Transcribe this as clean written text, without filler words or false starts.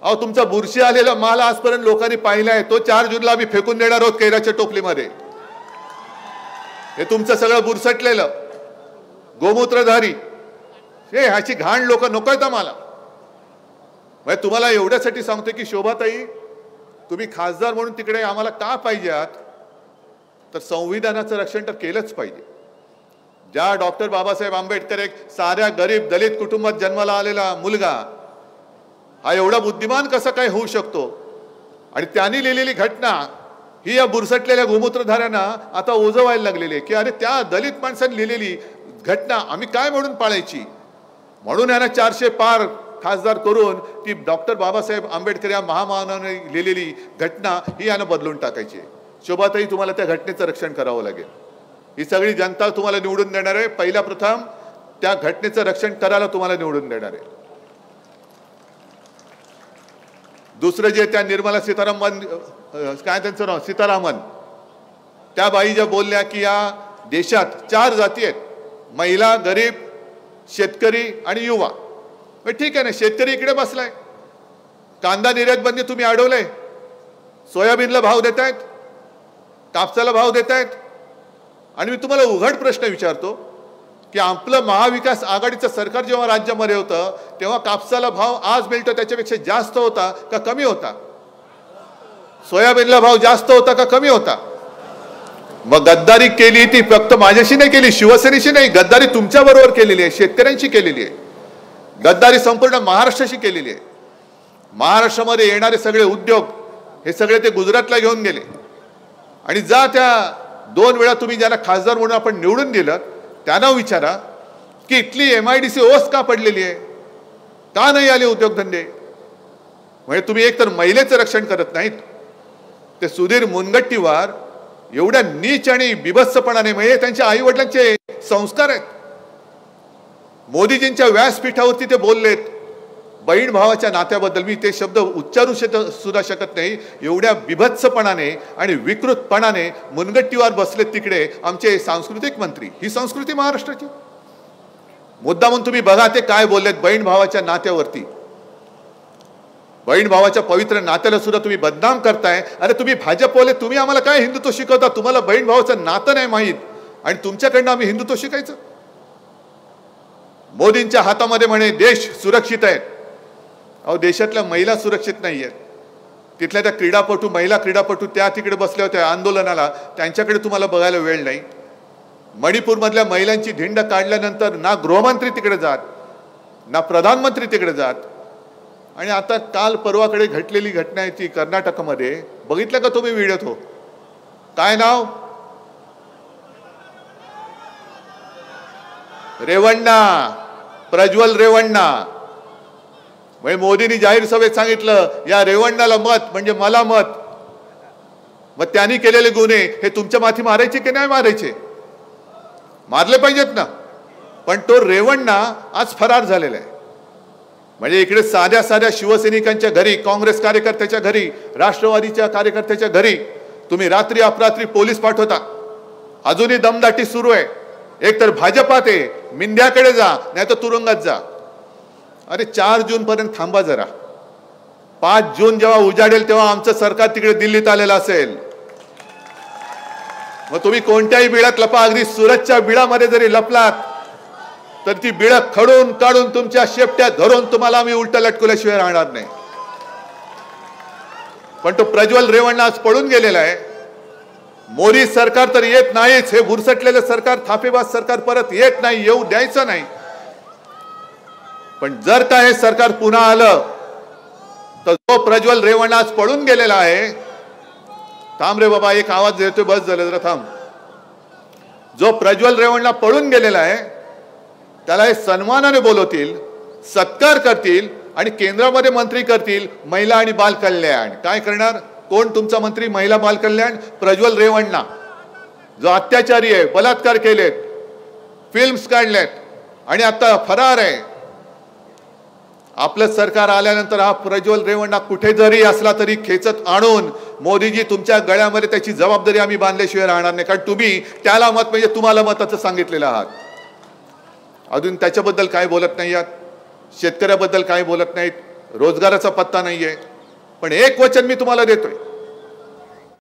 अहो तुमचा बुरशी आलेला माल आजपर्यंत लोकांनी पाहिलाय, तो 4 जूनला आम्ही फेकून देणार आहोत कैराच्या टोपलीमध्ये. हे तुमचं सगळं बुरसटलेलं गोमूत्रधारी हे ह्याची घाण लोक नकोयत आम्हाला. म्हणजे तुम्हाला एवढ्यासाठी सांगतो की शोभाताई, तुम्ही खासदार म्हणून तिकडे आम्हाला का पाहिजे आहात, तर संविधानाचं रक्षण तर केलंच पाहिजे. ज्या डॉक्टर बाबासाहेब आंबेडकर, एक साध्या गरीब दलित कुटुंबात जन्माला आलेला मुलगा, हा एवढा बुद्धिमान कसा काय होऊ शकतो, आणि त्यांनी लिहिलेली घटना ही या बुरसटलेल्या गोमूत्रधाऱ्यांना आता ओझवायला लागलेली आहे की अरे त्या दलित माणसांनी लिहिलेली घटना आम्ही काय म्हणून पाळायची. म्हणून यांना 400 पार खासदार करून ती डॉक्टर बाबासाहेब आंबेडकर या महामानवाने लिहिलेली घटना ही यांना बदलून टाकायची. शोभाताई, तुम्हाला त्या घटनेचं रक्षण करावं लागेल. ही सगळी जनता तुम्हाला निवडून देणार आहे. पहिला प्रथम त्या घटनेचं रक्षण करायला तुम्हाला निवडून देणार आहे. दुसरं जे त्या निर्मला सीतारामन, काय त्यांचं नाव, सीतारामन, त्या बाई ज्या बोलल्या की या देशात 4 जाती आहेत, महिला, गरीब, शेतकरी आणि युवा. ठीक आहे ना, शेतकरी इकडे बसलाय, कांदा निर्यात बंदी तुम्ही अडवलंय, सोयाबीनला भाव देतायत, कापसाला भाव देतायत. आणि मी तुम्हाला उघड प्रश्न विचारतो की आपलं महाविकास आघाडीचं सरकार जेव्हा राज्यामध्ये होतं तेव्हा कापसाला भाव आज मिळतो त्याच्यापेक्षा जास्त होता का कमी होता? सोयाबीनला भाव जास्त होता का कमी होता? मग गद्दारी केली ती फक्त माझ्याशी नाही केली, शिवसेनेशी नाही, गद्दारी तुमच्या बरोबर केलेली आहे, शेतकऱ्यांशी केलेली आहे, गद्दारी संपूर्ण महाराष्ट्राशी केलेली आहे. महाराष्ट्रामध्ये येणारे सगळे उद्योग हे सगळे ते गुजरातला घेऊन गेले. आणि जा त्या 2 वेळा तुम्ही ज्याला खासदार म्हणून आपण निवडून दिलं त्यांना विचारा की इथली MIDC ओस का पडलेली आहे, का नाही आले उद्योगधंदे. म्हणजे तुम्ही एकतर महिलेचं रक्षण करत नाहीत, ते सुधीर मुनगट्टीवार एवढ्या नीच आणि बिभत्सपणाने, म्हणजे त्यांच्या आई वडिलांचे संस्कार आहेत. मोदीजींच्या व्यासपीठावरती ते बोललेत बहीण भावाच्या नात्याबद्दल, मी ते शब्द उच्चारू सुद्धा शकत नाही, एवढ्या बिभत्सपणाने आणि विकृतपणाने मुनगट्टीवार बसलेत तिकडे आमचे सांस्कृतिक मंत्री. ही संस्कृती महाराष्ट्राची. मुद्दामून तुम्ही बघा ते काय बोललेत बहीण भावाच्या नात्यावरती. बहीण भावाच्या पवित्र नात्याला सुद्धा तुम्ही बदनाम करताय. अरे तुम्ही भाजपवाले, तुम्ही आम्हाला काय हिंदुत्व शिकवता? तुम्हाला बहीण भावाचं नातं नाही माहीत आणि तुमच्याकडनं आम्ही हिंदुत्व शिकायचं? मोदींच्या हातामध्ये म्हणे देश सुरक्षित आहे. अहो देशातल्या महिला सुरक्षित नाही आहेत. तिथल्या त्या क्रीडापटू, महिला क्रीडापटू त्या तिकडे बसल्या होत्या आंदोलनाला, त्यांच्याकडे तुम्हाला बघायला वेळ नाही. मणिपूरमधल्या महिलांची धिंड काढल्यानंतर ना गृहमंत्री तिकडे जात, ना प्रधानमंत्री तिकडे जात. आणि आता काल परवाकडे घडलेली घटना आहे ती कर्नाटकमध्ये, बघितलं का तुम्ही व्हिडिओ? तो काय नाव, रेवण्णा, प्रज्वल रेवण्णा. म्हणजे मोदींनी जाहीर सभेत सांगितलं या रेवण्णाला मत म्हणजे मला मत. मग त्यांनी केलेले गुन्हे हे तुमच्या माथी मारायचे की नाही मारायचे? मारले पाहिजेत ना. पण तो रेवण्णा आज फरार झालेला आहे. म्हणजे इकडे साध्या साध्या शिवसैनिकांच्या घरी, काँग्रेस कार्यकर्त्याच्या घरी, राष्ट्रवादीच्या कार्यकर्त्याच्या घरी तुम्ही रात्री अपरात्री पोलीस पाठवता. अजूनही दमदाटी सुरू आहे. एकतर भाजपात आहे, मिंध्याकडे जा नाही तर तुरुंगात जा. अरे 4 जून पर्यंत थांबा जरा. 5 जून जेव्हा उजाडेल तेव्हा आमचं सरकार तिकडे दिल्लीत आलेलं असेल. मग तुम्ही कोणत्याही बिळात लपा, अगदी सुरतच्या बिळामध्ये जरी लपलात तर ती बिळं खडून काढून तुमच्या शेपट्यात धरून तुम्हाला आम्ही उलट लटकवल्याशिवाय राहणार नाही. पण तो प्रज्वल रेवण्णा आज पळून गेलेला आहे. मोदी सरकार तर येत नाहीच, हे बुरसटलेलं सरकार, थापेबाज सरकार परत येत नाही, येऊ द्यायचं नाही. पण जर का हे सरकार पुन्हा आलं तर जो प्रज्वल रेवण्णा आज पळून गेलेला आहे, थांब रे बाबा, एक आवाज देतोय, बस झालं जरा थांब. जो प्रज्वल रेवण्णा पळून गेलेला आहे त्याला हे सन्मानाने बोलवतील, सत्कार करतील आणि केंद्रामध्ये मंत्री करतील महिला आणि बाल कल्याण. काय करणार? कोण तुमचा मंत्री महिला बाल कल्याण? प्रज्वल रेवण्णा, जो अत्याचारी आहे, बलात्कार केलेत, फिल्म्स काढलेत आणि आता फरार आहे. आपलं सरकार आल्यानंतर हा प्रज्वल रेवण्णा कुठे जरी असला तरी खेचत आणून मोदीजी तुमच्या गळ्यामध्ये त्याची जबाबदारी आम्ही बांधल्याशिवाय राहणार नाही. कारण तुम्ही त्याला मत म्हणजे तुम्हाला मताचं सांगितलेलं आहात. अजून त्याच्याबद्दल काय बोलत नाही आहात, शेतकऱ्याबद्दल काय बोलत नाहीत. रोजगाराचा पत्ता नाहीये. पण एक वचन मी तुम्हाला देतोय,